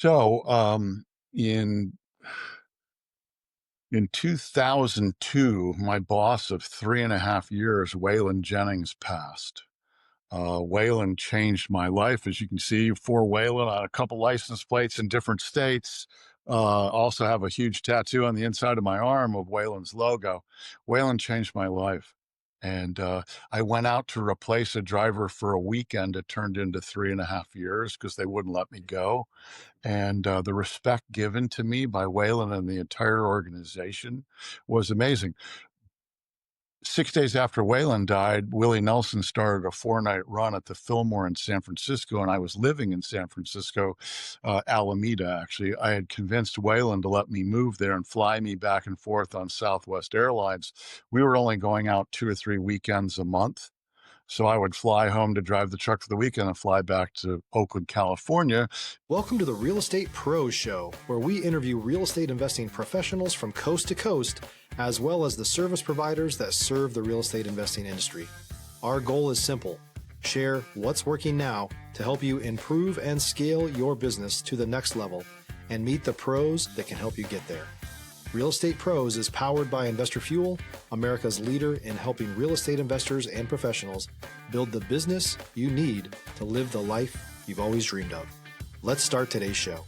So, in in 2002, my boss of 3.5 years, Waylon Jennings, passed. Waylon changed my life, as you can see. For Waylon on a couple license plates in different states. Also have a huge tattoo on the inside of my arm of Waylon's logo. Waylon changed my life. And I went out to replace a driver for a weekend. It turned into 3.5 years because they wouldn't let me go. And the respect given to me by Waylon and the entire organization was amazing. 6 days after Waylon died, Willie Nelson started a 4-night run at the Fillmore in San Francisco, and I was living in San Francisco, Alameda, actually. I had convinced Waylon to let me move there and fly me back and forth on Southwest Airlines. We were only going out 2 or 3 weekends a month. So I would fly home to drive the truck for the weekend and fly back to Oakland, California. Welcome to the Real Estate Pros Show, where we interview real estate investing professionals from coast to coast, as well as the service providers that serve the real estate investing industry. Our goal is simple: share what's working now to help you improve and scale your business to the next level and meet the pros that can help you get there. Real Estate Pros is powered by Investor Fuel, America's leader in helping real estate investors and professionals build the business you need to live the life you've always dreamed of. Let's start today's show.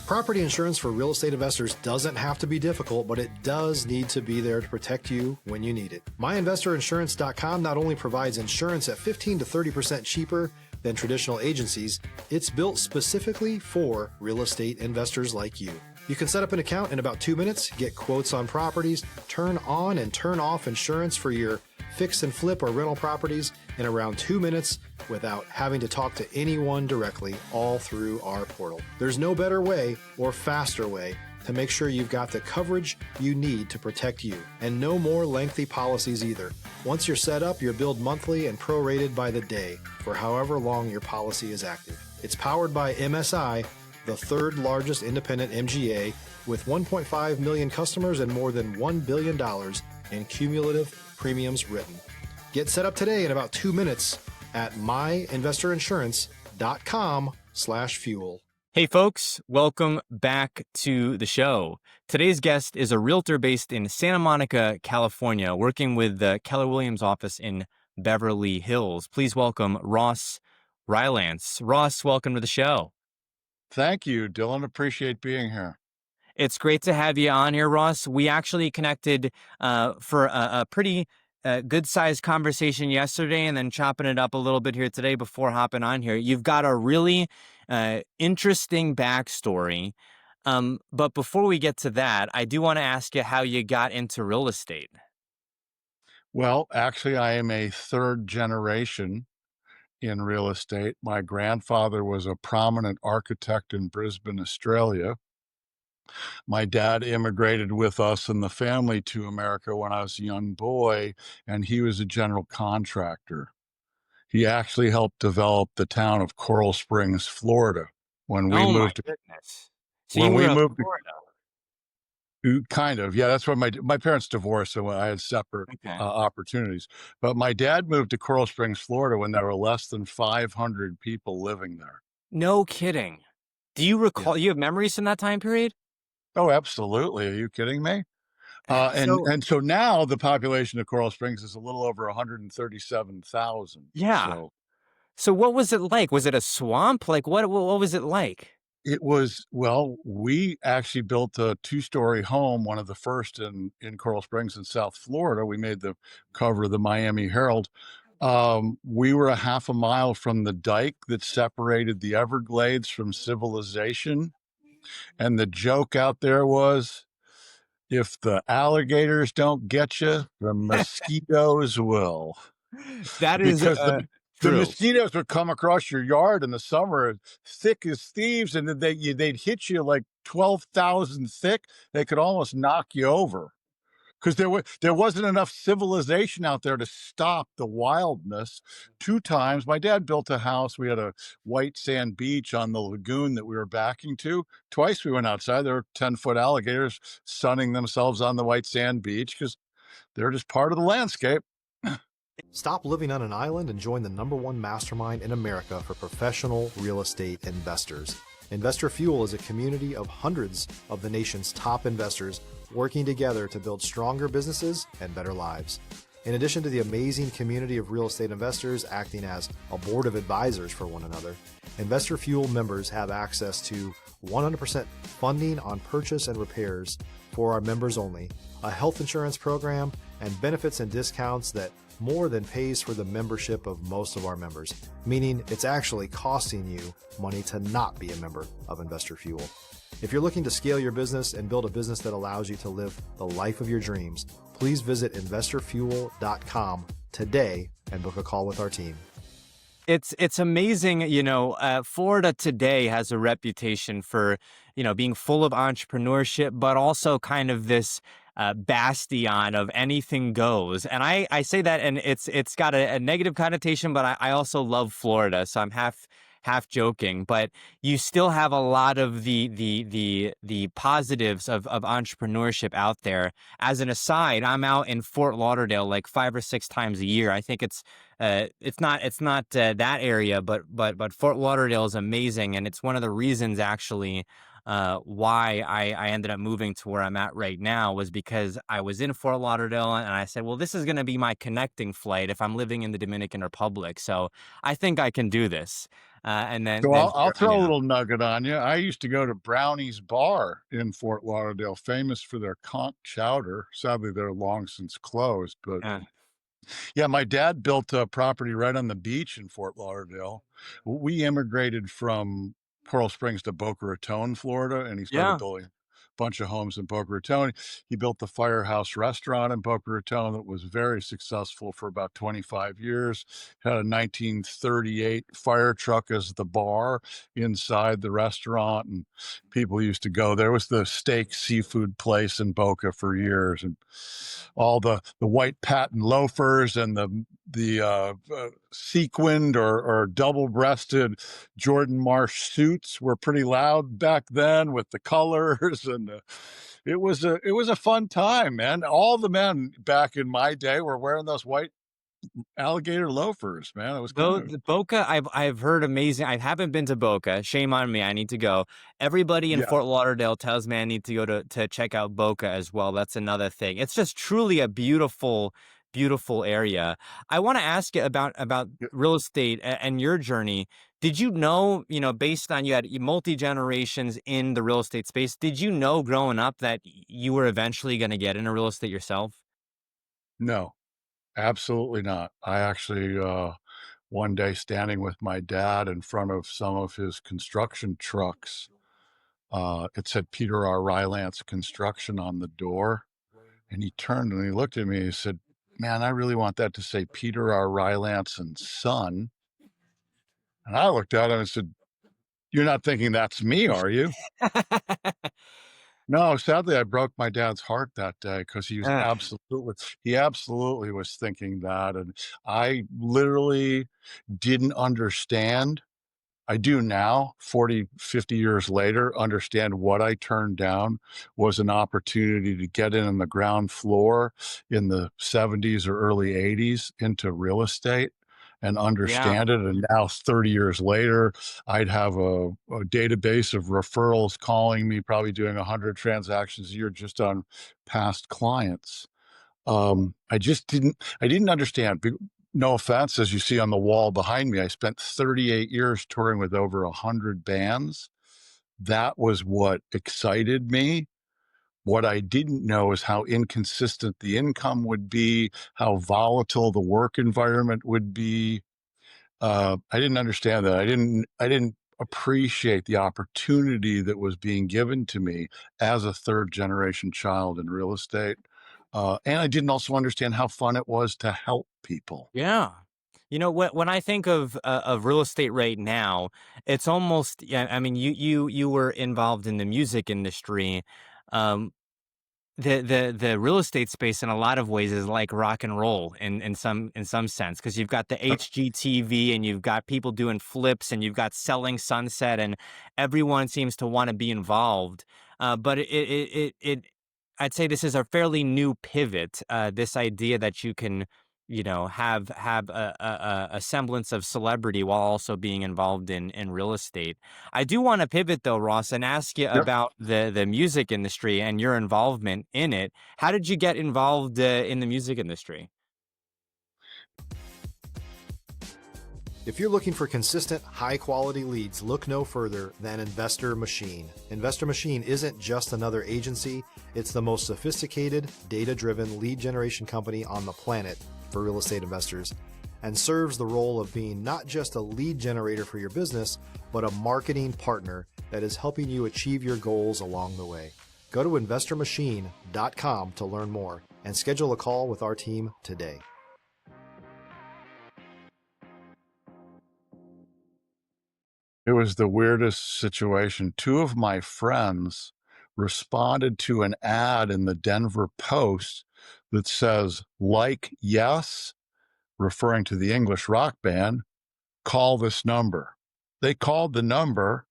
Property insurance for real estate investors doesn't have to be difficult, but it does need to be there to protect you when you need it. MyInvestorInsurance.com not only provides insurance at 15 to 30% cheaper than traditional agencies, it's built specifically for real estate investors like you. You can set up an account in about 2 minutes, get quotes on properties, turn on and turn off insurance for your fix and flip or rental properties in around 2 minutes without having to talk to anyone directly, all through our portal. There's no better way or faster way to make sure you've got the coverage you need to protect you, and no more lengthy policies either. Once you're set up, you're billed monthly and prorated by the day for however long your policy is active. It's powered by MSI, the third largest independent MGA, with 1.5 million customers and more than $1 billion in cumulative premiums written. Get set up today in about 2 minutes at myinvestorinsurance.com/fuel. Hey folks, welcome back to the show. Today's guest is a realtor based in Santa Monica, California, working with the Keller Williams office in Beverly Hills. Please welcome Ross Rylance. Ross, welcome to the show. Thank you, Dylan. Appreciate being here. It's great to have you on here, Ross. We actually connected for a pretty good-sized conversation yesterday and then chopping it up a little bit here today before hopping on here. You've got a really interesting backstory. But before we get to that, I do want to ask you how you got into real estate. Well, actually, I am a third generation in real estate. My grandfather was a prominent architect in Brisbane, Australia. My dad immigrated with us and the family to America when I was a young boy, and he was a general contractor. He actually helped develop the town of Coral Springs, Florida. When we Oh my moved to, goodness. So you when grew we up moved in Florida. kind of, yeah, that's where my parents divorced, so I had separate Okay. opportunities. But my dad moved to Coral Springs, Florida, when there were less than 500 people living there. No kidding. Do you Yeah. recall, you have memories from that time period? Oh, absolutely. Are you kidding me? And So, and so now the population of Coral Springs is a little over 137,000. yeah. So So what was it like? Was it a swamp? Like what was it like? it was, well, we actually built a 2-story home, one of the first in Coral Springs in South Florida. We made the cover of the Miami Herald. We were a half a mile from the dike that separated the Everglades from civilization. And the joke out there was, if the alligators don't get you, the mosquitoes will. That is Because the true. mosquitoes would come across your yard in the summer, thick as thieves, and then they'd hit you like 12,000 thick. They could almost knock you over because there wasn't enough civilization out there to stop the wildness. 2 times, my dad built a house. We had a white sand beach on the lagoon that we were backing to. Twice we went outside. There were 10-foot alligators sunning themselves on the white sand beach because they're just part of the landscape. Stop living on an island and join the #1 mastermind in America for professional real estate investors. Investor Fuel is a community of hundreds of the nation's top investors working together to build stronger businesses and better lives. In addition to the amazing community of real estate investors acting as a board of advisors for one another, Investor Fuel members have access to 100% funding on purchase and repairs for our members only, a health insurance program, and benefits and discounts that more than pays for the membership of most of our members, meaning it's actually costing you money to not be a member of Investor Fuel. If you're looking to scale your business and build a business that allows you to live the life of your dreams, please visit investorfuel.com today and book a call with our team. It's amazing, Florida today has a reputation for, being full of entrepreneurship, but also kind of this bastion of anything goes. And I say that, and it's got a negative connotation, but I also love Florida, so I'm half joking. But you still have a lot of the positives of entrepreneurship out there. As an aside, I'm out in Fort Lauderdale like 5 or 6 times a year. I think it's not that area, but Fort Lauderdale is amazing, and it's one of the reasons actually why I ended up moving to where I'm at right now, was because I was in Fort Lauderdale and I said, well, this is going to be my connecting flight if I'm living in the Dominican Republic. So I think I can do this. And So then I'll here I throw a am. little nugget on you. I used to go to Brownie's Bar in Fort Lauderdale, famous for their conch chowder. Sadly, they're long since closed, but Uh, yeah, my dad built a property right on the beach in Fort Lauderdale. We immigrated from Coral Springs to Boca Raton, Florida, and he started yeah. building a bunch of homes in Boca Raton. He built the Firehouse restaurant in Boca Raton that was very successful for about 25 years. Had a 1938 fire truck as the bar inside the restaurant, and people used to go there. It was the steak seafood place in Boca for years, and all the white patent loafers and the sequined or double-breasted Jordan Marsh suits were pretty loud back then with the colors, and it was a fun time, man. All the men back in my day were wearing those white alligator loafers, man. It was kind Though of the Boca, I've heard amazing. I haven't been to Boca. Shame on me. I need to go. Everybody in yeah. Fort Lauderdale tells me I need to go to check out Boca as well. That's another thing. It's just truly a beautiful area. I want to ask you about Yeah. real estate and your journey. Did you know, based on you had multi generations in the real estate space, did you know growing up that you were eventually going to get into real estate yourself? No, absolutely not. I actually, one day standing with my dad in front of some of his construction trucks, it said Peter R. Rylance Construction on the door. And he turned and he looked at me and he said, "Man, I really want that to say Peter R. Rylance and Son." And I looked at him and said, "You're not thinking that's me, are you?" No, sadly, I broke my dad's heart that day because Uh, he absolutely was thinking that. And I literally didn't understand. I do now, 40, 50 years later, understand what I turned down was an opportunity to get in on the ground floor in the 70s or early 80s into real estate and yeah. understand it. And now, 30 years later, I'd have a database of referrals calling me, probably doing 100 transactions a year just on past clients. I didn't understand. No offense, as you see on the wall behind me, I spent 38 years touring with over 100 bands. That was what excited me. What I didn't know is how inconsistent the income would be, how volatile the work environment would be. I didn't understand that. I didn't appreciate the opportunity that was being given to me as a third generation child in real estate. And I didn't also understand how fun it was to help people. Yeah. When I think of real estate right now, it's almost, yeah. I mean, you were involved in the music industry. Um, the real estate space in a lot of ways is like rock and roll in some sense, because you've got the Uh, HGTV and you've got people doing flips and you've got selling sunset, and everyone seems to want to be involved. But I'd say this is a fairly new pivot. This idea that you can have a semblance of celebrity while also being involved in real estate. I do want to pivot though, Ross, and ask you Yep. about the music industry and your involvement in it. How did you get involved in the music industry? If you're looking for consistent, high-quality leads, look no further than Investor Machine. Investor Machine isn't just another agency, it's the most sophisticated, data-driven lead generation company on the planet for real estate investors, and serves the role of being not just a lead generator for your business, but a marketing partner that is helping you achieve your goals along the way. Go to investormachine.com to learn more and schedule a call with our team today. It was the weirdest situation. Two of my friends responded to an ad in the Denver Post that says, like, yes, referring to the English rock band, call this number. They called the number.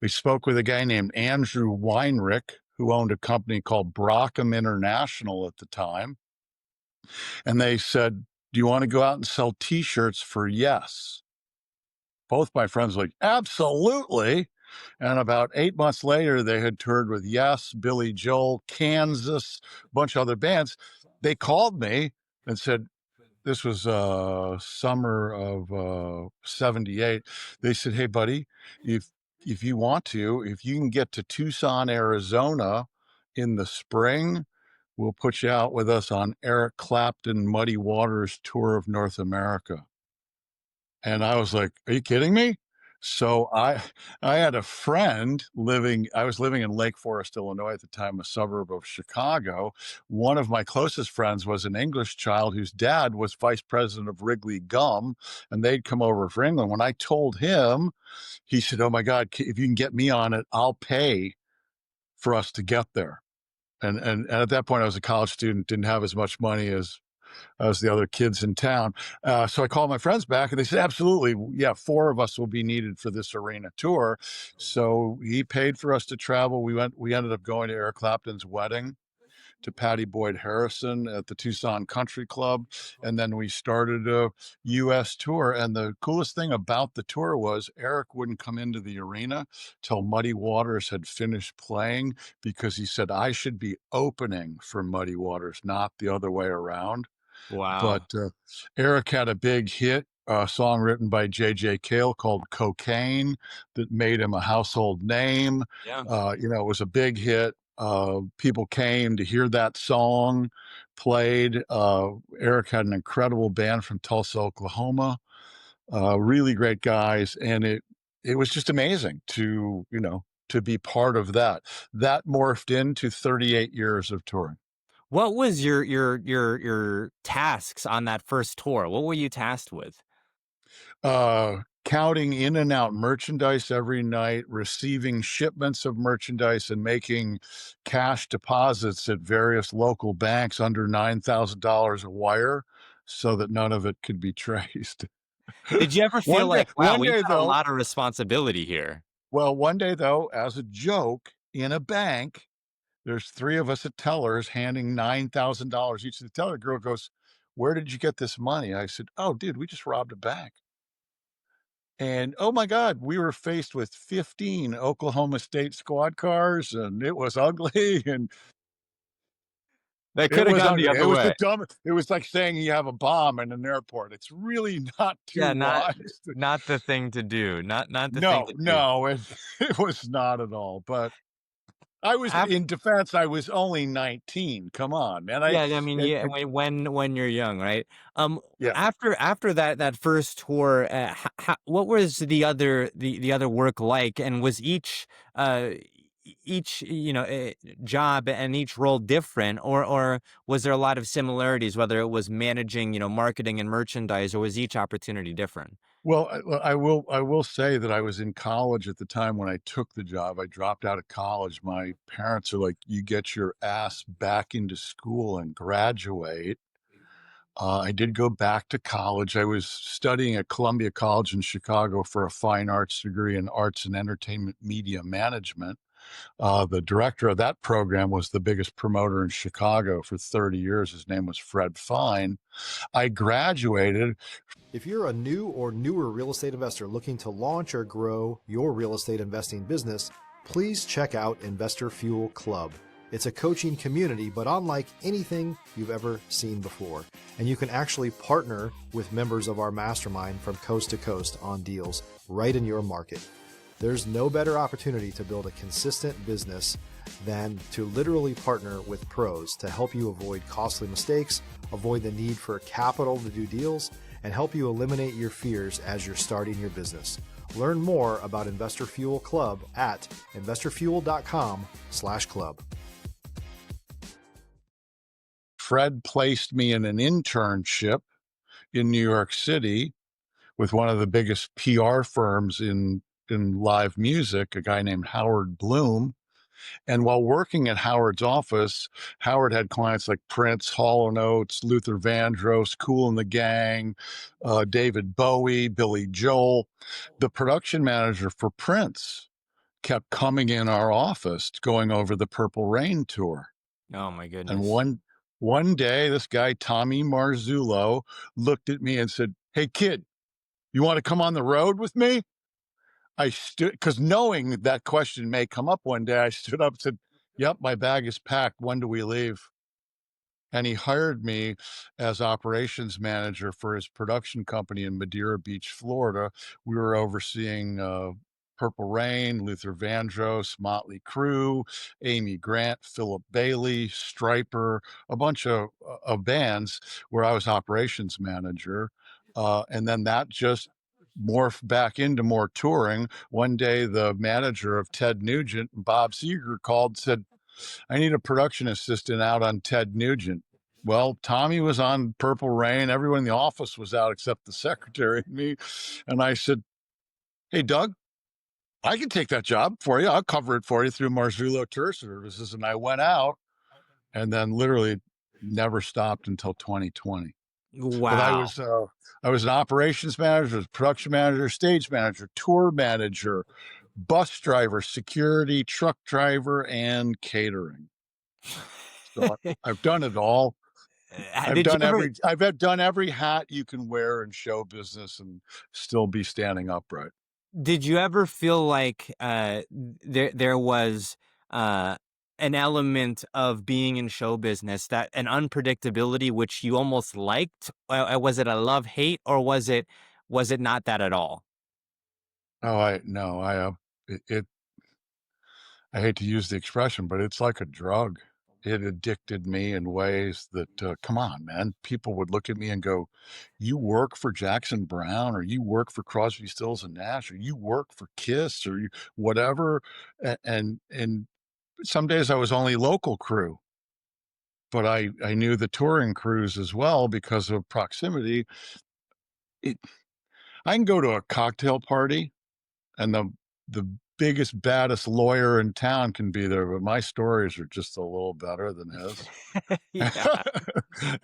We spoke with a guy named Andrew Weinrich, who owned a company called Brockham International at the time. And they said, do you want to go out and sell T-shirts for yes? Both my friends were like, absolutely. And about 8 months later, they had toured with Yes, Billy Joel, Kansas, a bunch of other bands. They called me and said, this was summer of 78. They said, hey, buddy, if you want to, if you can get to Tucson, Arizona in the spring, we'll put you out with us on Eric Clapton Muddy Waters Tour of North America. And I was like, are you kidding me? So I had a friend I was living in Lake Forest, Illinois at the time, a suburb of Chicago. One of my closest friends was an English child whose dad was vice president of Wrigley Gum, and they'd come over for England. When I told him, he said, oh my God, if you can get me on it, I'll pay for us to get there. And at that point, I was a college student, didn't have as much money as the other kids in town. So I called my friends back and they said, absolutely. Yeah, 4 of us will be needed for this arena tour. So he paid for us to travel. We ended up going to Eric Clapton's wedding, to Patty Boyd Harrison at the Tucson Country Club. And then we started a US tour. And the coolest thing about the tour was Eric wouldn't come into the arena till Muddy Waters had finished playing, because he said, I should be opening for Muddy Waters, not the other way around. Wow. But Eric had a big hit, a song written by J.J. Cale called Cocaine that made him a household name. Yeah. It was a big hit. People came to hear that song played. Eric had an incredible band from Tulsa, Oklahoma, really great guys. And it was just amazing to be part of that. That morphed into 38 years of touring. What was your tasks on that first tour? What were you tasked with? Counting in and out merchandise every night, receiving shipments of merchandise, and making cash deposits at various local banks under $9,000 a wire, so that none of it could be traced. Did you ever feel One day, like, wow, we've got a though, lot of responsibility here? one day though, as a joke in a bank, there's 3 of us at tellers handing $9,000 each to the teller. Girl goes, where did you get this money? I said, oh, dude, we just robbed a bank. And, oh my God, we were faced with 15 Oklahoma State squad cars, and it was ugly, and That it could have was gone the ugly. It other was way. the dumbest. It was like saying you have a bomb in an airport. It's really not too Yeah, wise. not the thing to do. Not the thing No, to do. no, it was not at all. But I was, Af in defense, I was only 19. Come on, man. Yeah, I mean, yeah, And when you're young, right? yeah. After that first tour, what was the other work like, and was each job and each role different, or was there a lot of similarities, whether it was managing marketing and merchandise, or was each opportunity different? Well, I will say that I was in college at the time when I took the job. I dropped out of college. My parents are like, "You get your ass back into school and graduate." I did go back to college. I was studying at Columbia College in Chicago for a fine arts degree in arts and entertainment media management. The director of that program was the biggest promoter in Chicago for 30 years. His name was Fred Fine. I graduated. If you're a new or newer real estate investor looking to launch or grow your real estate investing business, please check out Investor Fuel Club. It's a coaching community, but unlike anything you've ever seen before. And you can actually partner with members of our mastermind from coast to coast on deals right in your market. There's no better opportunity to build a consistent business than to literally partner with pros to help you avoid costly mistakes, avoid the need for capital to do deals, and help you eliminate your fears as you're starting your business. Learn more about Investor Fuel Club at investorfuel.com/club. Fred placed me in an internship in New York City with one of the biggest PR firms in live music, a guy named Howard Bloom. And while working at Howard's office, Howard had clients like Prince, Hall & Oates, Luther Vandross, Kool and the Gang, David Bowie, Billy Joel. The production manager for Prince kept coming in our office going over the Purple Rain tour. Oh my And goodness. one day, this guy, Tommy Marzullo, looked at me and said, "Hey, kid, you want to come on the road with me?" I stood, because knowing that question may come up one day, I stood up and said, "Yep, my bag is packed. When do we leave?" And he hired me as operations manager for his production company in Madeira Beach, Florida. We were overseeing Purple Rain, Luther Vandross, Motley Crue, Amy Grant, Philip Bailey, Stryper, a bunch of bands where I was operations manager. And then that just morphed back into more touring. One day, the manager of Ted Nugent, Bob Seger, called and said, "I need a production assistant out on Ted Nugent." Well, Tommy was on Purple Rain. Everyone in the office was out except the secretary and me. And I said, "Hey, Doug, I can take that job for you. I'll cover it for you through Marzullo Tour Services." And I went out and then literally never stopped until 2020. But I Wow. was an operations manager, production manager, stage manager, tour manager, bus driver, security, truck driver, and catering. So I've done it all. Did you ever I've done every hat you can wear in show business and still be standing upright. feel like there was uh an element of being in show business, that an unpredictability which you almost liked? Was it a love hate, or was it not that at all? Oh, I no, I hate to use the expression, but it's like a drug. It addicted me in ways that, come on, man. People would look at me and go, "You work for Jackson Brown, or you work for Crosby, Stills and Nash, or you work for Kiss, or you whatever." And some days I was only local crew, but I knew the touring crews as well because of proximity. It, I can go to a cocktail party and the biggest, baddest lawyer in town can be there, but my stories are just a little better than his. Yeah.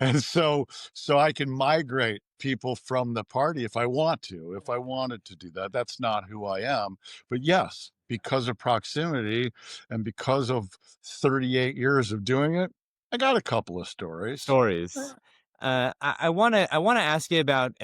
And so I can migrate people from the party if I want to, if I wanted to do that. That's not who I am. But yes, because of proximity and because of 38 years of doing it, I got a couple of stories. Stories. I want to ask you about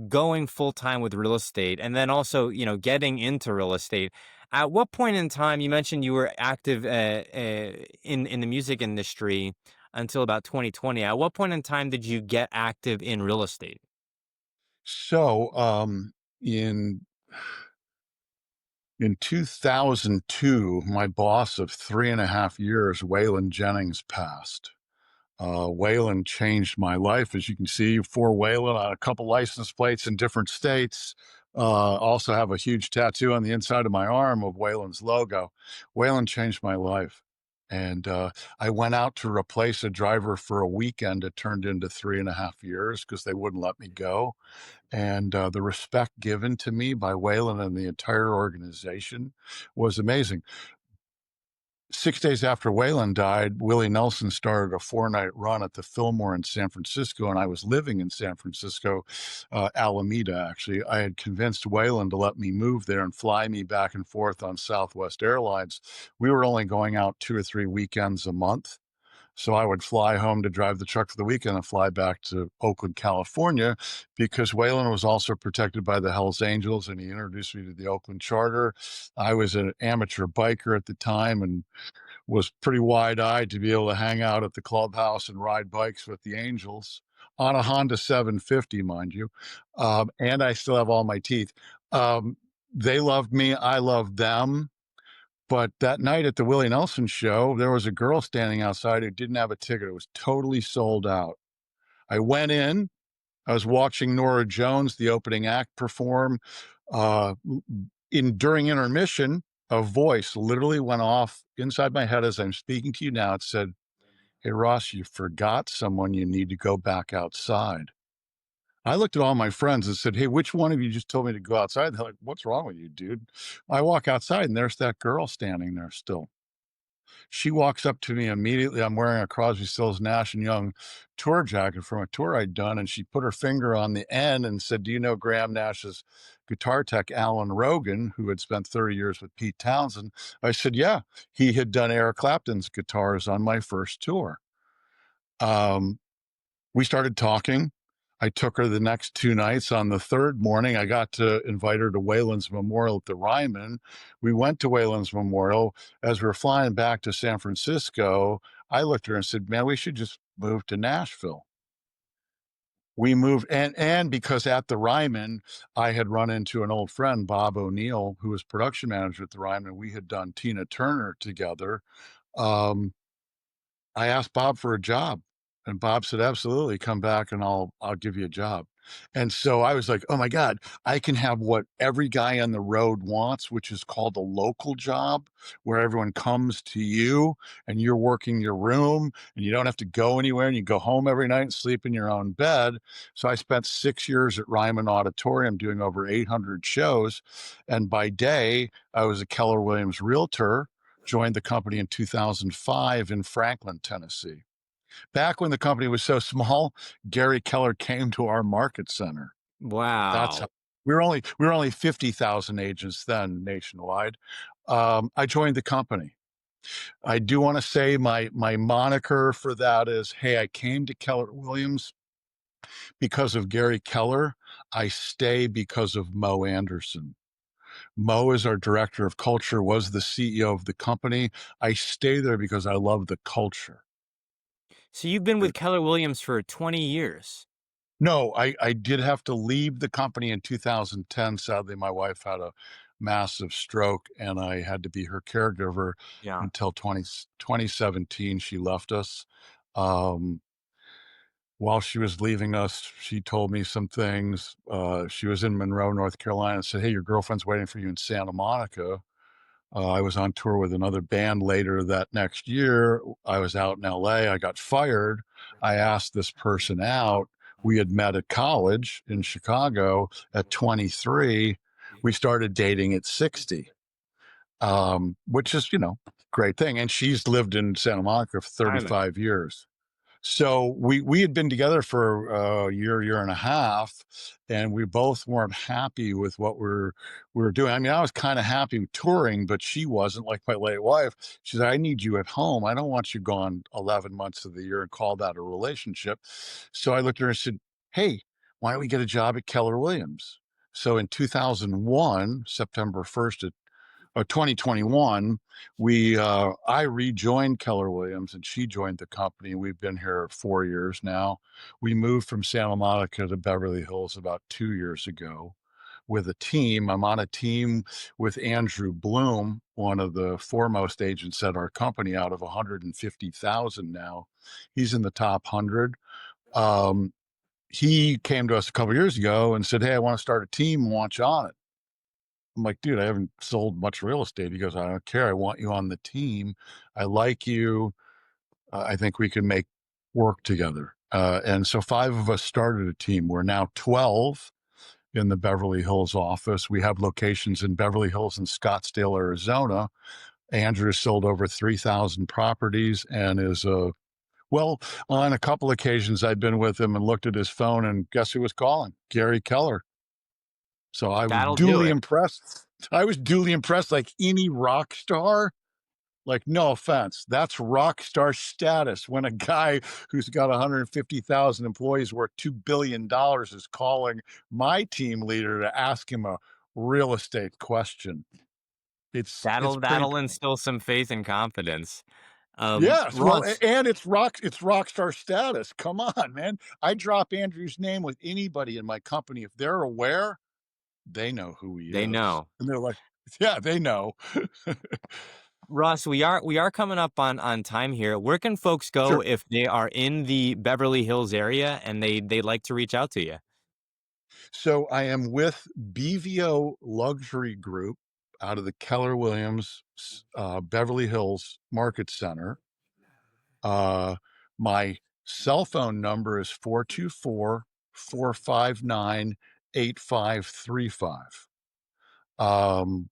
going full time with real estate, and then also, getting into real estate. At what point in time, you mentioned you were active in the music industry until about 2020. At what point in time did you get active in real estate? So in in 2002, my boss of 3.5 years, Waylon Jennings, passed. Waylon changed my life. As you can see, for Waylon on a couple license plates in different states. Also have a huge tattoo on the inside of my arm of Waylon's logo. Waylon changed my life. And I went out to replace a driver for a weekend. It turned into 3.5 years because they wouldn't let me go. And the respect given to me by Waylon and the entire organization was amazing. 6 days after Waylon died, Willie Nelson started a 4-night run at the Fillmore in San Francisco, and I was living in San Francisco, Alameda, actually. I had convinced Waylon to let me move there and fly me back and forth on Southwest Airlines. We were only going out 2 or 3 weekends a month. So I would fly home to drive the truck for the weekend and fly back to Oakland, California, because Waylon was also protected by the Hells Angels, and he introduced me to the Oakland Charter. I was an amateur biker at the time and was pretty wide-eyed to be able to hang out at the clubhouse and ride bikes with the Angels on a Honda 750, mind you. And I still have all my teeth. They loved me. I loved them. But that night at the Willie Nelson show, there was a girl standing outside who didn't have a ticket. It was totally sold out. I went in. I was watching Norah Jones, the opening act, perform. During intermission, a voice literally went off inside my head as I'm speaking to you now. It said, "Hey, Ross, you forgot someone. You need to go back outside." I looked at all my friends and said, "Hey, which one of you just told me to go outside?" They're like, "What's wrong with you, dude?" I walk outside and there's that girl standing there still. She walks up to me immediately. I'm wearing a Crosby, Stills, Nash and Young tour jacket from a tour I'd done, and she put her finger on the end and said, "Do you know Graham Nash's guitar tech, Alan Rogan, who had spent 30 years with Pete Townsend?" I said, "Yeah, he had done Eric Clapton's guitars on my first tour." We started talking. I took her the next 2 nights. On the third morning, I got to invite her to Waylon's Memorial at the Ryman. We went to Waylon's Memorial. As we were flying back to San Francisco, I looked at her and said, "Man, we should just move to Nashville." We moved, and because at the Ryman, I had run into an old friend, Bob O'Neill, who was production manager at the Ryman. We had done Tina Turner together. Um, I asked Bob for a job, and Bob said, "Absolutely, come back and I'll give you a job." And so I was like, "Oh my God, I can have what every guy on the road wants, which is called a local job, where everyone comes to you and you're working your room and you don't have to go anywhere and you go home every night and sleep in your own bed." So I spent 6 years at Ryman Auditorium doing over 800 shows. And by day, I was a Keller Williams realtor, joined the company in 2005 in Franklin, Tennessee. Back when the company was so small, Gary Keller came to our market center. That's Wow. how we were only 50,000 agents then nationwide. I joined the company. I do want to say my moniker for that is, hey, I came to Keller Williams because of Gary Keller. I stay because of Mo Anderson. Mo is our director of culture, was the CEO of the company. I stay there because I love the culture. So you've been with Keller Williams for 20 years. No, I did have to leave the company in 2010. Sadly, my wife had a massive stroke and I had to be her caregiver Yeah. until 2017. She left us. Um, while she was leaving us, she told me some things. She was in Monroe, North Carolina, and said, "Hey, your girlfriend's waiting for you in Santa Monica." I was on tour with another band later that next year. I was out in LA. I got fired. I asked this person out. We had met at college in Chicago at 23. We started dating at 60, which is, great thing. And she's lived in Santa Monica for I know. 35 years. So we had been together for a year and a half, and we both weren't happy with what we were doing. I mean, I was kind of happy touring, but she wasn't, like my late wife. She said, "I need you at home. I don't want you gone 11 months of the year and call that a relationship." So I looked at her and said, "Hey, why don't we get a job at Keller Williams?" So in 2001, September 1st, 2021, I rejoined Keller Williams and she joined the company. We've been here 4 years now. We moved from Santa Monica to Beverly Hills about 2 years ago with a team. I'm on a team with Andrew Bloom, one of the foremost agents at our company, out of 150,000 now. He's in the top 100. He came to us a couple years ago and said, "Hey, I want to start a team, want you on it." I'm like, "Dude, I haven't sold much real estate." He goes, "I don't care. I want you on the team. I like you. I think we can make work together." And so 5 of us started a team. We're now 12 in the Beverly Hills office. We have locations in Beverly Hills and Scottsdale, Arizona. Andrew sold over 3,000 properties and is well, on a couple occasions I've been with him and looked at his phone, and guess who was calling? Gary Keller. So I was That'll do duly it. impressed. I was duly impressed, like any rock star. Like, no offense, that's rock star status when a guy who's got 150,000 employees worth $2 billion is calling my team leader to ask him a real estate question. It's pretty That'll cool. instill some faith and confidence. Yes, well, Ross, and it's rock star status. Come on, man. I drop Andrew's name with anybody in my company. If they're aware, they know who he they is. know. And they're like, yeah, they know. Ross, we are coming up on time here. Where can folks go Sure. if they are in the Beverly Hills area and they'd like to reach out to you? So I am with BVO Luxury Group out of the Keller Williams Beverly Hills Market Center. My cell phone number is 424-459-8535.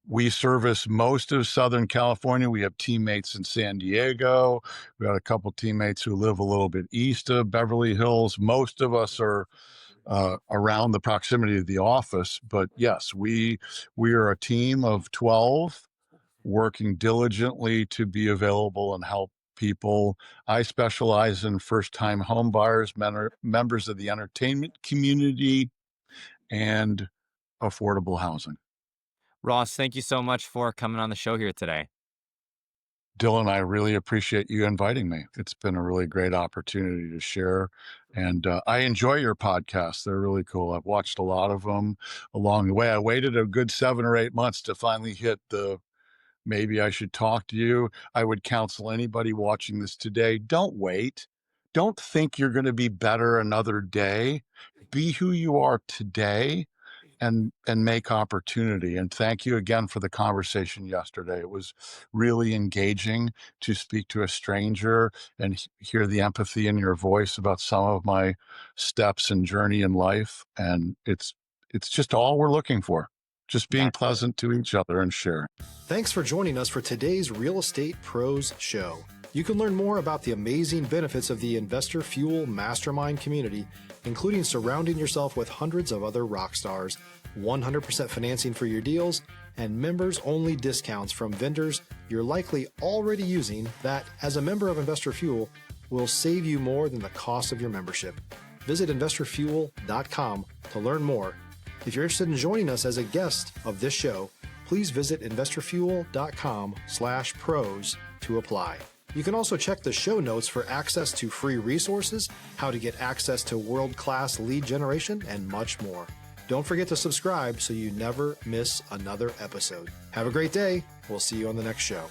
We service most of Southern California. We have teammates in San Diego. We got a couple teammates who live a little bit east of Beverly Hills. Most of us are around the proximity of the office. But yes, we are a team of 12 working diligently to be available and help people. I specialize in first-time home buyers, members of the entertainment community, and affordable housing. Ross, thank you so much for coming on the show here today. Dylan, I really appreciate you inviting me. It's been a really great opportunity to share. And I enjoy your podcasts. They're really cool. I've watched a lot of them along the way. I waited a good 7 or 8 months to finally hit the maybe I should talk to you. I would counsel anybody watching this today, don't wait. Don't think you're going to be better another day. Be who you are today and make opportunity. And thank you again for the conversation yesterday. It was really engaging to speak to a stranger and hear the empathy in your voice about some of my steps and journey in life. And it's just all we're looking for. Just being That's it. pleasant to each other and sharing. Thanks for joining us for today's Real Estate Pros Show. You can learn more about the amazing benefits of the Investor Fuel Mastermind community, including surrounding yourself with hundreds of other rock stars, 100% financing for your deals, and members-only discounts from vendors you're likely already using that, as a member of Investor Fuel, will save you more than the cost of your membership. Visit investorfuel.com to learn more. If you're interested in joining us as a guest of this show, please visit investorfuel.com/pros to apply. You can also check the show notes for access to free resources, how to get access to world-class lead generation, and much more. Don't forget to subscribe so you never miss another episode. Have a great day. We'll see you on the next show.